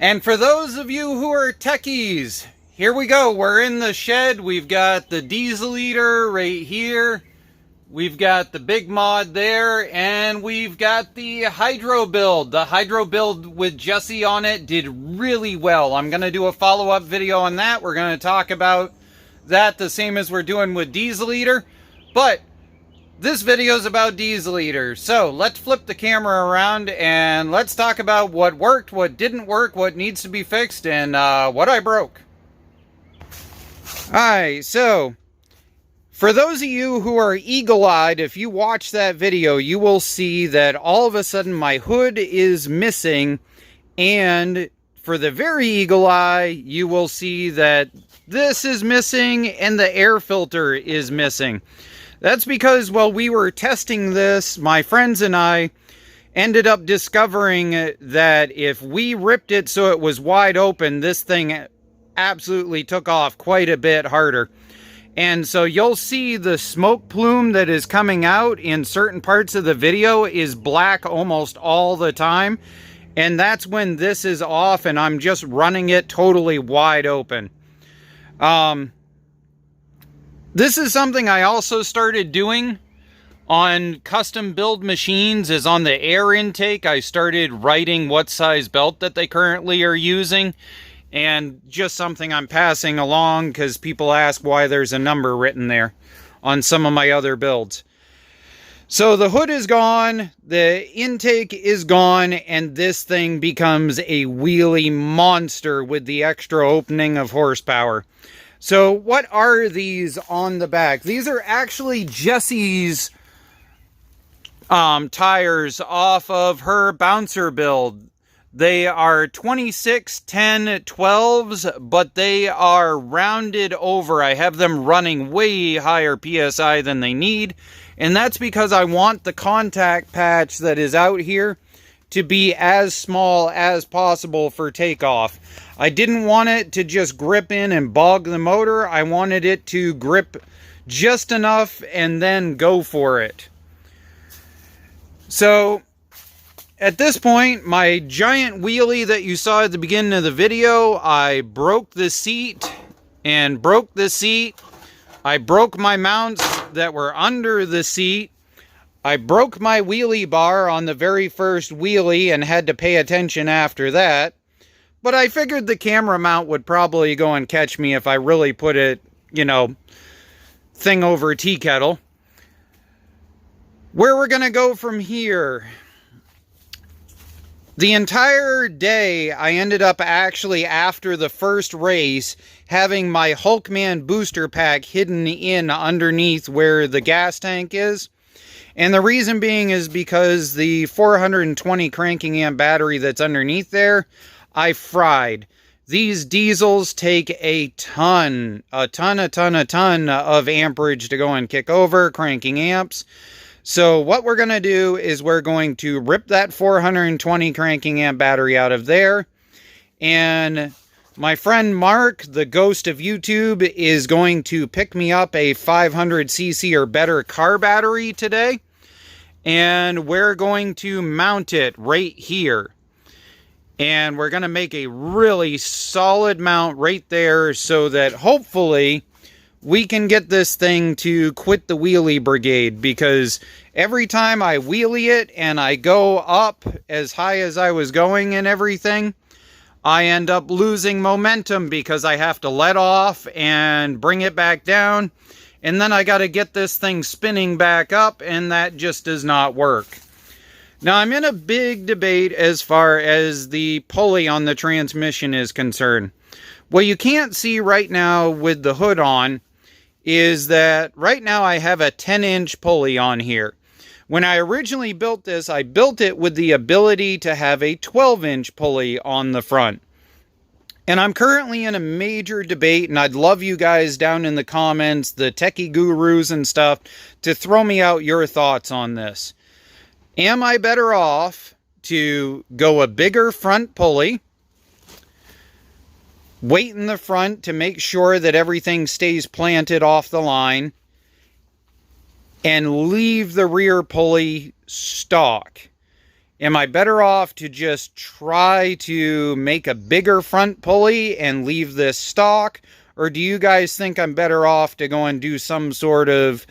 And for those of you who are techies, here we go. We're in the shed. We've got the diesel eater right here. We've got the big mod there, and we've got the hydro build. The hydro build with Jesse on it did really well. I'm going to do a follow-up video on that. We're going to talk about that the same as we're doing with diesel eater. But this video is about diesel eater. So let's flip the camera around and let's talk about what worked, what didn't work, what needs to be fixed, and what I broke. Alright, so for those of you who are eagle-eyed, if you watch that video, you will see that all of a sudden my hood is missing, and for the very eagle eye, you will see that this is missing and the air filter is missing. That's because while we were testing this, my friends and I ended up discovering that if we ripped it so it was wide open, this thing absolutely took off quite a bit harder. And so you'll see the smoke plume that is coming out in certain parts of the video is black almost all the time. And that's when this is off and I'm just running it totally wide open. This is something I also started doing on custom build machines, is on the air intake. I started writing what size belt that they currently are using, and just something I'm passing along because people ask why there's a number written there on some of my other builds. So the hood is gone, the intake is gone, and this thing becomes a wheelie monster with the extra opening of horsepower. So what are these on the back? These are actually Jessie's tires off of her bouncer build. They are 26, 10, 12s, but they are rounded over. I have them running way higher PSI than they need. And that's because I want the contact patch that is out here to be as small as possible for takeoff. I didn't want it to just grip in and bog the motor. I wanted it to grip just enough and then go for it. So at this point, my giant wheelie that you saw at the beginning of the video, I broke the seat and broke the seat. I broke my mounts that were under the seat. I broke my wheelie bar on the very first wheelie and had to pay attention after that. But I figured the camera mount would probably go and catch me if I really put it, you know, thing over tea kettle. Where we're going to go from here. The entire day, I ended up actually, after the first race, having my Hulkman booster pack hidden in underneath where the gas tank is. And the reason being is because the 420 cranking amp battery that's underneath there, I fried. These diesels take a ton of amperage to go and kick over cranking amps. So what we're going to do is we're going to rip that 420 cranking amp battery out of there. And my friend Mark, the ghost of YouTube, is going to pick me up a 500cc or better car battery today. And we're going to mount it right here. And we're going to make a really solid mount right there so that hopefully we can get this thing to quit the wheelie brigade. Because every time I wheelie it and I go up as high as I was going and everything, I end up losing momentum because I have to let off and bring it back down. And then I got to get this thing spinning back up, and that just does not work. Now, I'm in a big debate as far as the pulley on the transmission is concerned. What you can't see right now with the hood on is that right now I have a 10-inch pulley on here. When I originally built this, I built it with the ability to have a 12-inch pulley on the front. And I'm currently in a major debate, and I'd love you guys down in the comments, the techie gurus and stuff, to throw me out your thoughts on this. Am I better off to go a bigger front pulley, wait in the front to make sure that everything stays planted off the line, and leave the rear pulley stock? Am I better off to just try to make a bigger front pulley and leave this stock? Or do you guys think I'm better off to go and do some sort of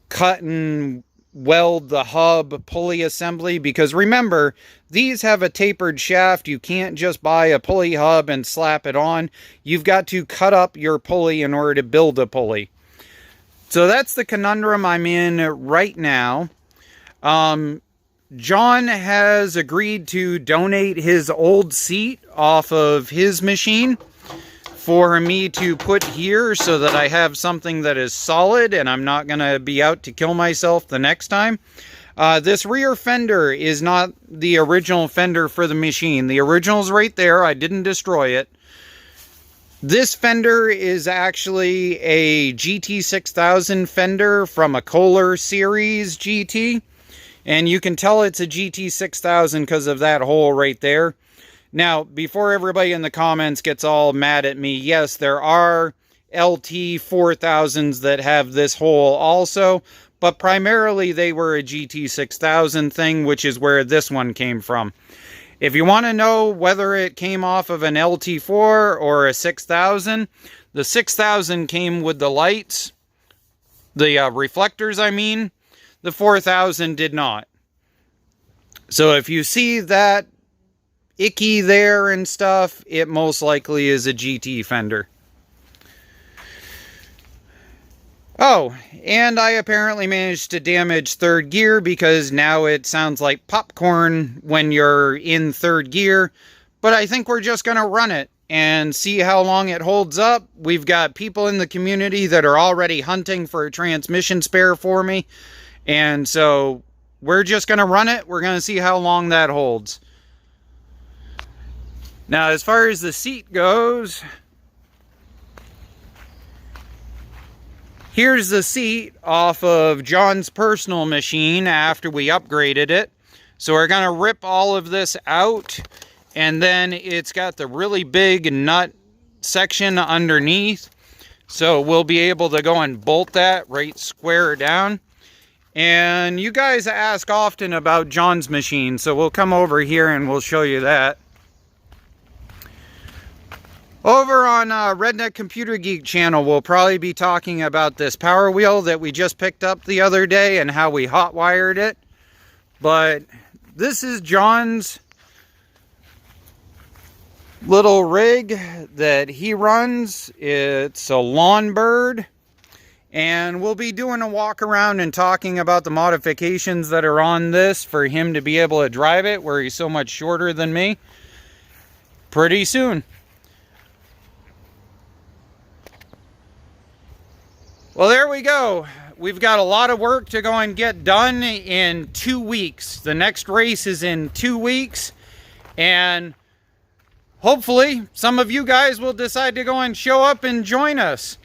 cut and weld the hub pulley assembly? Because remember, these have a tapered shaft. You can't just buy a pulley hub and slap it on. You've got to cut up your pulley in order to build a pulley. So that's the conundrum I'm in right now. John has agreed to donate his old seat off of his machine for me to put here so that I have something that is solid and I'm not going to be out to kill myself the next time. This rear fender is not the original fender for the machine. The original's right there. I didn't destroy it. This fender is actually a GT6000 fender from a Kohler series GT. And you can tell it's a GT6000 because of that hole right there. Now, before everybody in the comments gets all mad at me, yes, there are LT4000s that have this hole also, but primarily they were a GT6000 thing, which is where this one came from. If you want to know whether it came off of an LT4 or a 6000, the 6000 came with the lights, the reflectors, I mean. The 4000 did not. So if you see that icky there and stuff, it most likely is a GT fender. Oh, and I apparently managed to damage third gear because now it sounds like popcorn when you're in third gear. But I think we're just going to run it and see how long it holds up. We've got people in the community that are already hunting for a transmission spare for me. And so we're just going to run it. We're going to see how long that holds. Now, as far as the seat goes, here's the seat off of John's personal machine after we upgraded it. So we're going to rip all of this out. And then it's got the really big nut section underneath. So we'll be able to go and bolt that right square down. And you guys ask often about John's machine, so we'll come over here and we'll show you that. Over on Redneck Computer Geek channel, we'll probably be talking about this power wheel that we just picked up the other day and how we hot wired it. But this is John's little rig that he runs. It's a lawn bird. And we'll be doing a walk around and talking about the modifications that are on this for him to be able to drive it where he's so much shorter than me pretty soon. Well, there we go. We've got a lot of work to go and get done in 2 weeks. The next race is in 2 weeks. And hopefully some of you guys will decide to go and show up and join us.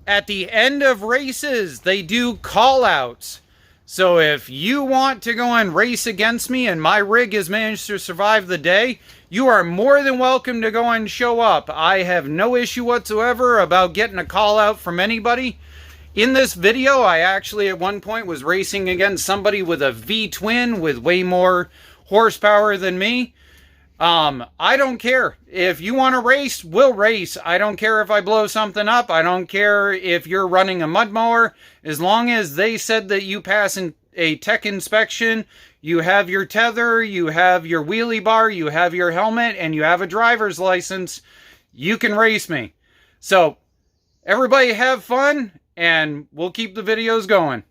At the end of races, they do call-outs. So if you want to go and race against me and my rig has managed to survive the day, you are more than welcome to go and show up. I have no issue whatsoever about getting a call-out from anybody. In this video, I actually at one point was racing against somebody with a V-twin with way more horsepower than me. I don't care. If you want to race, we'll race. I don't care if I blow something up. I don't care if you're running a mud mower. As long as they said that you pass a tech inspection, you have your tether, you have your wheelie bar, you have your helmet, and you have a driver's license, you can race me. So, everybody have fun, and we'll keep the videos going.